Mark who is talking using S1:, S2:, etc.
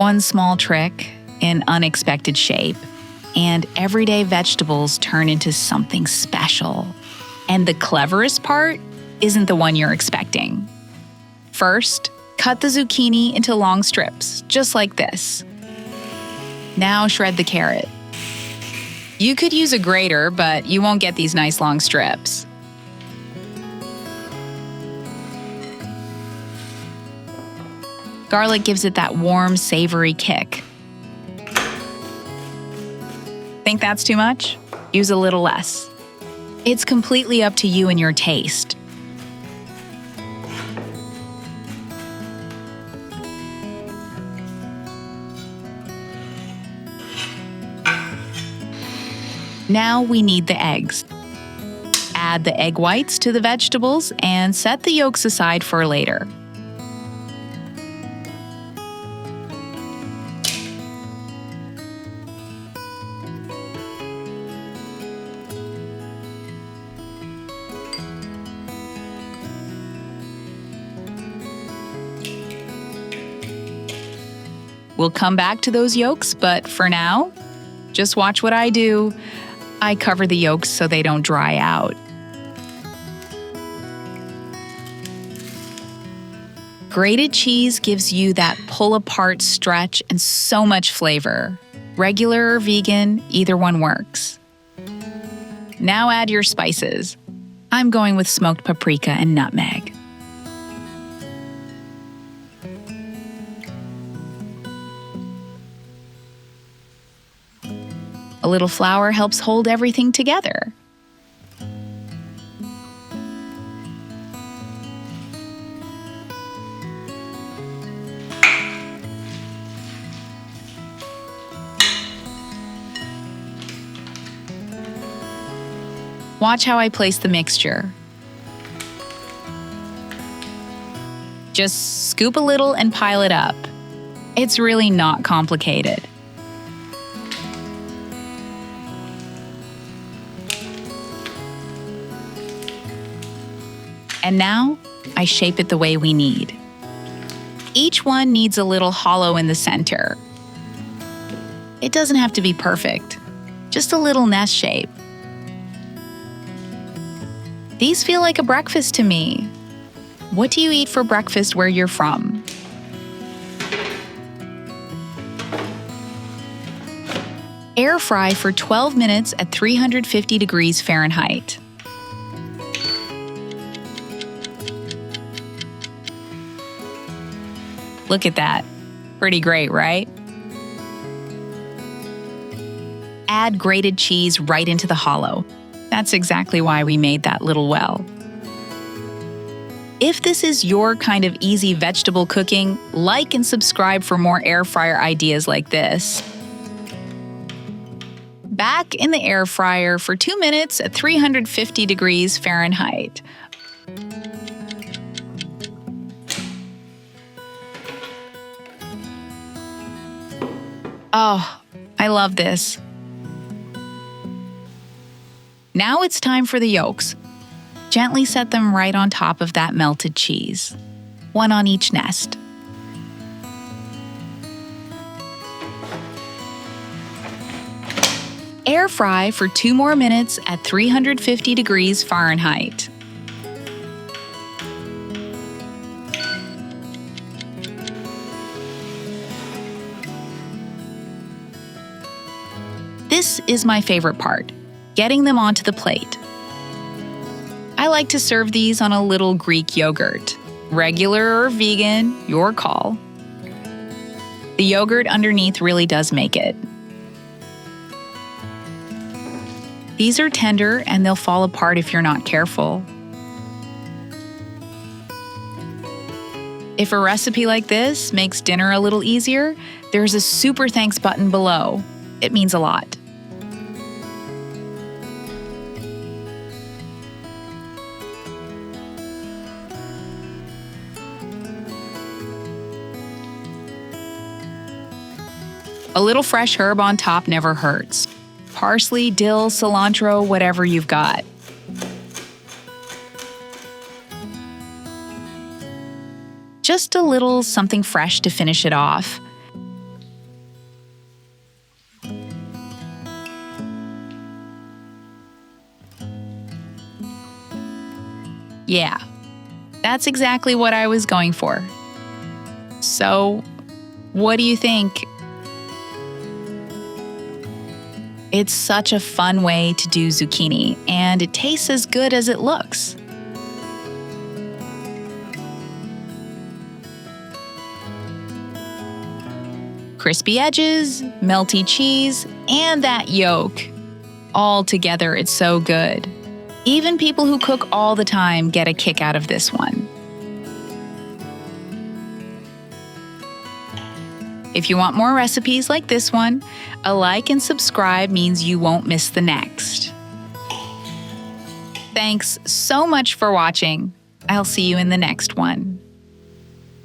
S1: One small trick, an unexpected shape, and everyday vegetables turn into something special. And the cleverest part isn't the one you're expecting. First, cut the zucchini into long strips, just like this. Now shred the carrot. You could use a grater, but you won't get these nice long strips. Garlic gives it that warm, savory kick. Think that's too much? Use a little less. It's completely up to you and your taste. Now we need the eggs. Add the egg whites to the vegetables and set the yolks aside for later. We'll come back to those yolks, but for now, just watch what I do. I cover the yolks so they don't dry out. Grated cheese gives you that pull-apart stretch and so much flavor. Regular or vegan, either one works. Now add your spices. I'm going with smoked paprika and nutmeg. A little flour helps hold everything together. Watch how I place the mixture. Just scoop a little and pile it up. It's really not complicated. And now, I shape it the way we need. Each one needs a little hollow in the center. It doesn't have to be perfect, just a little nest shape. These feel like a breakfast to me. What do you eat for breakfast where you're from? Air fry for 12 minutes at 350 degrees Fahrenheit. Look at that. Pretty great, right? Add grated cheese right into the hollow. That's exactly why we made that little well. If this is your kind of easy vegetable cooking, like and subscribe for more air fryer ideas like this. Back in the air fryer for 2 minutes at 350 degrees Fahrenheit. Oh, I love this. Now it's time for the yolks. Gently set them right on top of that melted cheese, one on each nest. Air fry for 2 more minutes at 350 degrees Fahrenheit. This is my favorite part, getting them onto the plate. I like to serve these on a little Greek yogurt. Regular or vegan, your call. The yogurt underneath really does make it. These are tender and they'll fall apart if you're not careful. If a recipe like this makes dinner a little easier, there's a super thanks button below. It means a lot. A little fresh herb on top never hurts. Parsley, dill, cilantro, whatever you've got. Just a little something fresh to finish it off. Yeah, that's exactly what I was going for. So, what do you think? It's such a fun way to do zucchini, and it tastes as good as it looks. Crispy edges, melty cheese, and that yolk. All together, it's so good. Even people who cook all the time get a kick out of this one. If you want more recipes like this one, a like and subscribe means you won't miss the next. Thanks so much for watching. I'll see you in the next one.